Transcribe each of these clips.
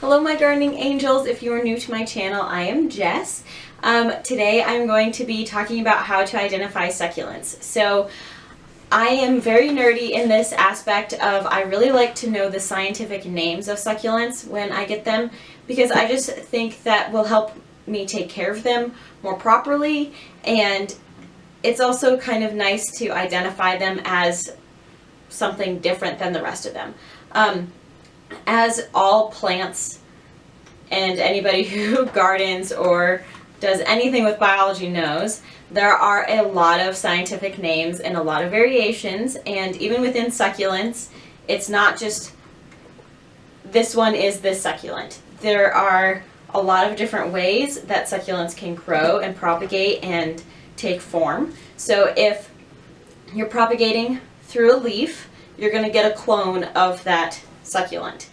Hello my gardening angels. If you are new to my channel, I am Jess. Today I'm going to be talking about how to identify succulents. So I am very nerdy in this aspect of I really like to know the scientific names of succulents when I get them, because I just think that will help me take care of them more properly, and it's also kind of nice to identify them as something different than the rest of them. As all plants, and anybody who gardens or does anything with biology knows, there are a lot of scientific names and a lot of variations, and even within succulents, it's not just this one is this succulent. There are a lot of different ways that succulents can grow and propagate and take form. So if you're propagating through a leaf, you're going to get a clone of that succulent,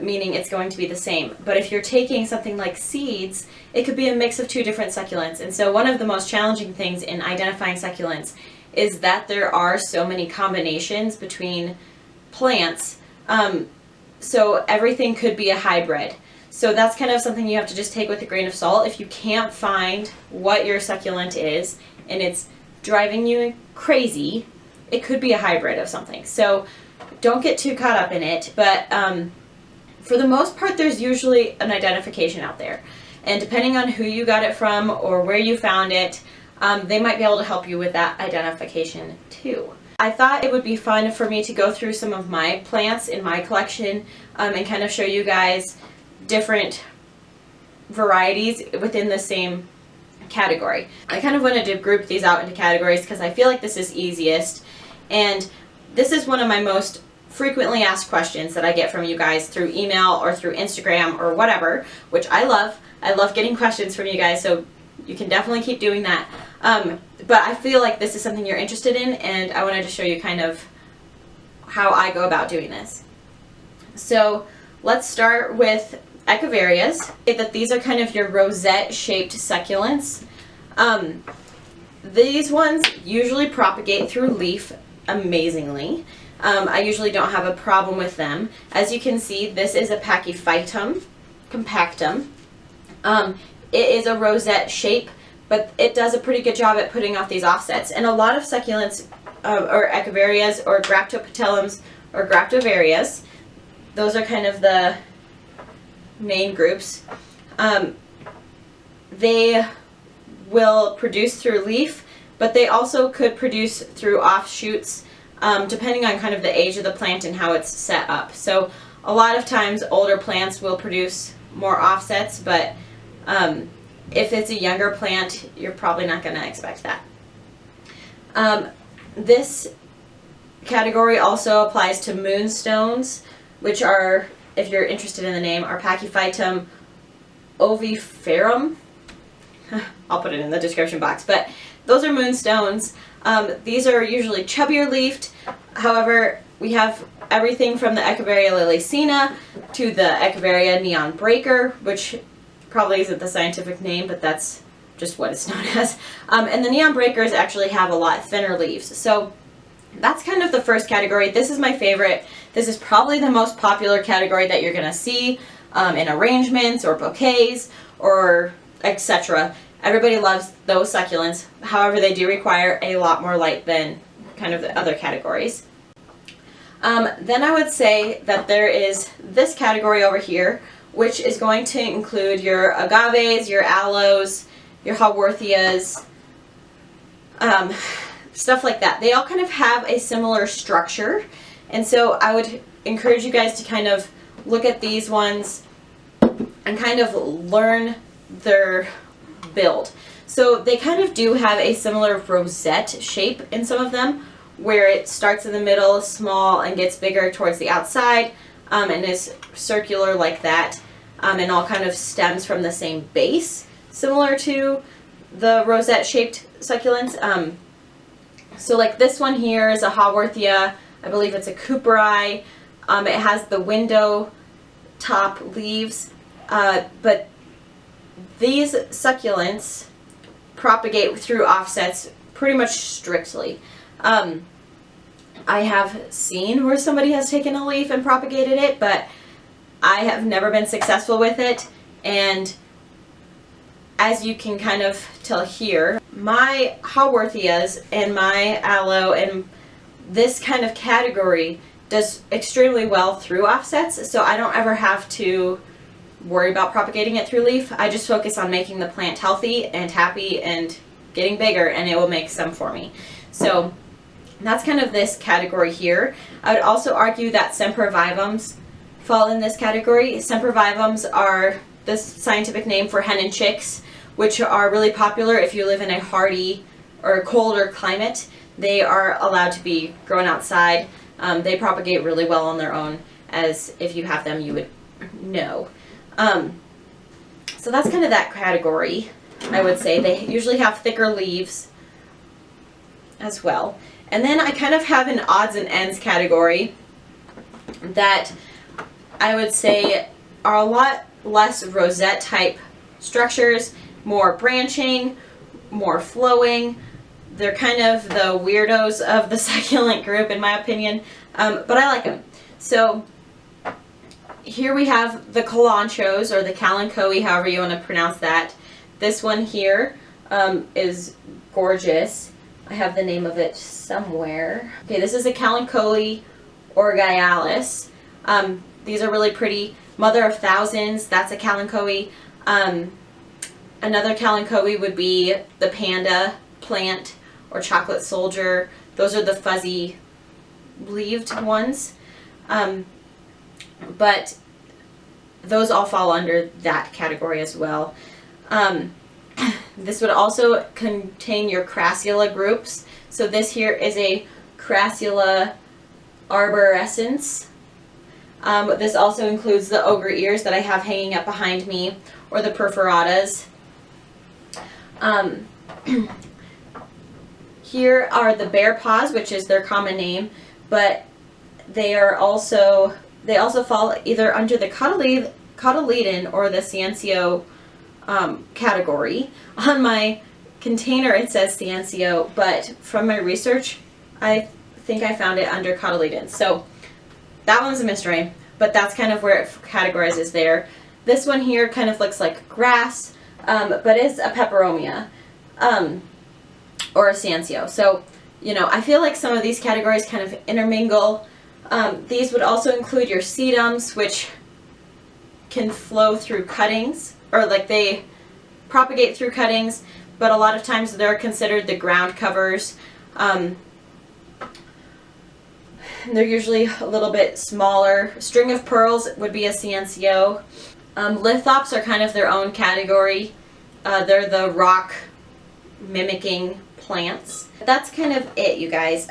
meaning it's going to be the same. But if you're taking something like seeds, it could be a mix of two different succulents. And so one of the most challenging things in identifying succulents is that there are so many combinations between plants. So everything could be a hybrid. So that's kind of something you have to just take with a grain of salt. If you can't find what your succulent is and it's driving you crazy, it could be a hybrid of something. So don't get too caught up in it, but for the most part there's usually an identification out there. And depending on who you got it from or where you found it, they might be able to help you with that identification too. I thought it would be fun for me to go through some of my plants in my collection and kind of show you guys different varieties within the same category. I kind of wanted to group these out into categories because I feel like this is easiest, and this is one of my most frequently asked questions that I get from you guys through email or through Instagram or whatever, which I love. I love getting questions from you guys, so you can definitely keep doing that. But I feel like this is something you're interested in, and I wanted to show you kind of how I go about doing this. So let's start with Echeverias. That these are kind of your rosette shaped succulents. These ones usually propagate through leaf amazingly. I usually don't have a problem with them. As you can see, this is a Pachyphytum, compactum. It is a rosette shape, but it does a pretty good job at putting off these offsets. And a lot of succulents, or Echeverias, or Graptopetillums, or Echeverias, those are kind of the main groups. They will produce through leaf, but they also could produce through offshoots, depending on kind of the age of the plant and how it's set up. So a lot of times older plants will produce more offsets, but if it's a younger plant, you're probably not going to expect that. This category also applies to Moonstones, which are, if you're interested in the name, are Pachyphytum oviferum. I'll put it in the description box, but those are Moonstones. These are usually chubbier leafed. However, we have everything from the Echeveria Lilicina to the Echeveria neon breaker, which probably isn't the scientific name, but that's just what it's known as. And the neon breakers actually have a lot thinner leaves. So that's kind of the first category. This is my favorite. This is probably the most popular category that you're going to see in arrangements or bouquets or etc. Everybody loves those succulents. However, they do require a lot more light than kind of the other categories. Then I would say that there is this category over here, which is going to include your Agaves, your Aloes, your Haworthias, stuff like that. They all kind of have a similar structure, and so I would encourage you guys to kind of look at these ones and kind of learn their build. So they kind of do have a similar rosette shape in some of them, where it starts in the middle small and gets bigger towards the outside, and is circular like that, and all kind of stems from the same base, similar to the rosette shaped succulents. So like this one here is a Haworthia. I believe it's a cooperi. It has the window top leaves, but these succulents propagate through offsets pretty much strictly. I have seen where somebody has taken a leaf and propagated it, but I have never been successful with it, and as you can kind of tell here, my Haworthias and my aloe and this kind of category does extremely well through offsets, so I don't ever have to worry about propagating it through leaf. I just focus on making the plant healthy and happy and getting bigger, and it will make some for me. So that's kind of this category here. I would also argue that sempervivums fall in this category. Sempervivums are the scientific name for hen and chicks, which are really popular if you live in a hardy or colder climate. They are allowed to be grown outside. They propagate really well on their own, as if you have them you would know. So that's kind of that category, I would say. They usually have thicker leaves as well. And then I kind of have an odds and ends category that I would say are a lot less rosette type structures, more branching, more flowing. They're kind of the weirdos of the succulent group, in my opinion, but I like them. So here we have the calanchos, or the kalanchoe, however you want to pronounce that. This one here is gorgeous. I have the name of it somewhere. Okay, this is a kalanchoe orgialis. These are really pretty. Mother of Thousands, that's a kalanchoe. Another kalanchoe would be the panda plant or chocolate soldier. Those are the fuzzy leaved ones. But those all fall under that category as well. This would also contain your Crassula groups. So this here is a Crassula arborescens. This also includes the ogre ears that I have hanging up behind me, or the perforatas. Here are the bear paws, which is their common name, but they also fall either under the cotyledon or the Ciencio category. On my container it says Ciencio, but from my research I think I found it under cotyledon. So that one's a mystery, but that's kind of where it categorizes there. This one here kind of looks like grass, but is a peperomia, or a Ciencio. So, you know, I feel like some of these categories kind of intermingle. These would also include your sedums, which can flow through cuttings, or like they propagate through cuttings, but a lot of times they're considered the ground covers. They're usually a little bit smaller. String of pearls would be a Ciencio. Lithops are kind of their own category. They're the rock mimicking plants. That's kind of it, you guys.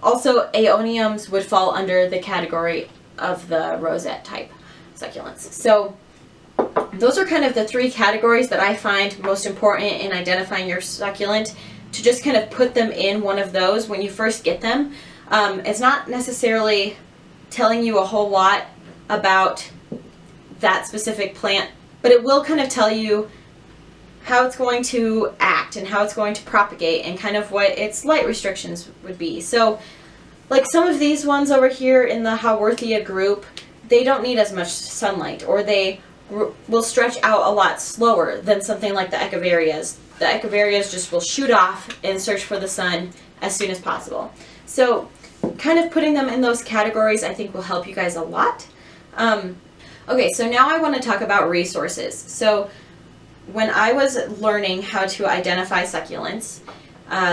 Also aeoniums would fall under the category of the rosette type succulents. So those are kind of the three categories that I find most important in identifying your succulent, to just kind of put them in one of those when you first get them. It's not necessarily telling you a whole lot about that specific plant, but it will kind of tell you how it's going to act and how it's going to propagate and kind of what its light restrictions would be. So like some of these ones over here in the Haworthia group, they don't need as much sunlight, or they will stretch out a lot slower than something like the Echeverias. The Echeverias just will shoot off and search for the sun as soon as possible. So kind of putting them in those categories I think will help you guys a lot. Okay, so now I want to talk about resources. So when I was learning how to identify succulents,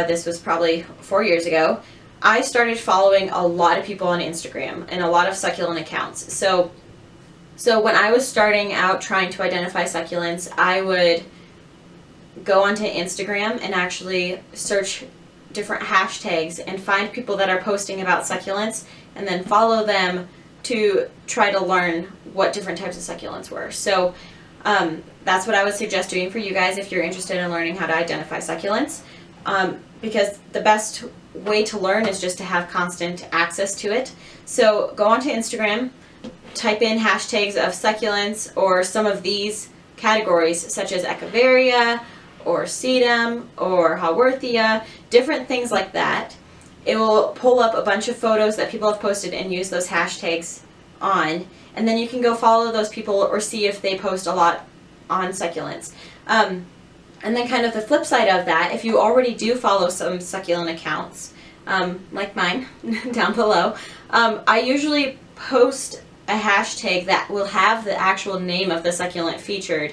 this was probably 4 years ago, I started following a lot of people on Instagram and a lot of succulent accounts. So when I was starting out trying to identify succulents, I would go onto Instagram and actually search different hashtags and find people that are posting about succulents, and then follow them to try to learn what different types of succulents were. So that's what I would suggest doing for you guys if you're interested in learning how to identify succulents, because the best way to learn is just to have constant access to it. So go onto Instagram, type in hashtags of succulents or some of these categories such as Echeveria or sedum or Haworthia, different things like that. It will pull up a bunch of photos that people have posted and use those hashtags on, and then you can go follow those people or see if they post a lot on succulents. And then kind of the flip side of that, if you already do follow some succulent accounts, like mine down below, I usually post a hashtag that will have the actual name of the succulent featured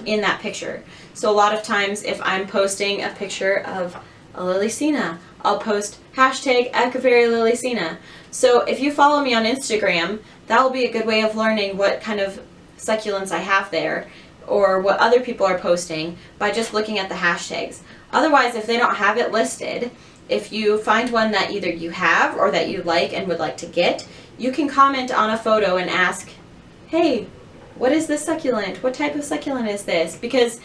in that picture. So a lot of times if I'm posting a picture of a Lilicina, I'll post hashtag Echeveria Lilicina. So if you follow me on Instagram, that will be a good way of learning what kind of succulents I have there, or what other people are posting, by just looking at the hashtags. Otherwise, if they don't have it listed, if you find one that either you have or that you like and would like to get, you can comment on a photo and ask, hey, what is this succulent? What type of succulent is this? Because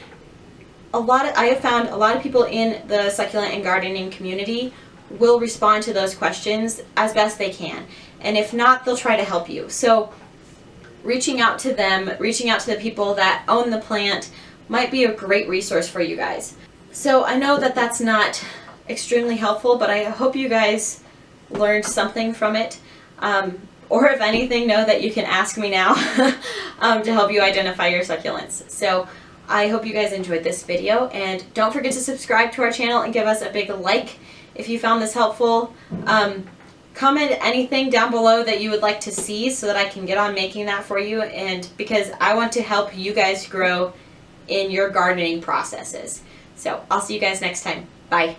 I have found a lot of people in the succulent and gardening community will respond to those questions as best they can. And if not, they'll try to help you. So reaching out to them, reaching out to the people that own the plant might be a great resource for you guys. So I know that that's not extremely helpful, but I hope you guys learned something from it. Or if anything, know that you can ask me now to help you identify your succulents. So I hope you guys enjoyed this video, and don't forget to subscribe to our channel and give us a big like if you found this helpful. Comment anything down below that you would like to see so that I can get on making that for you, and because I want to help you guys grow in your gardening processes. So I'll see you guys next time. Bye.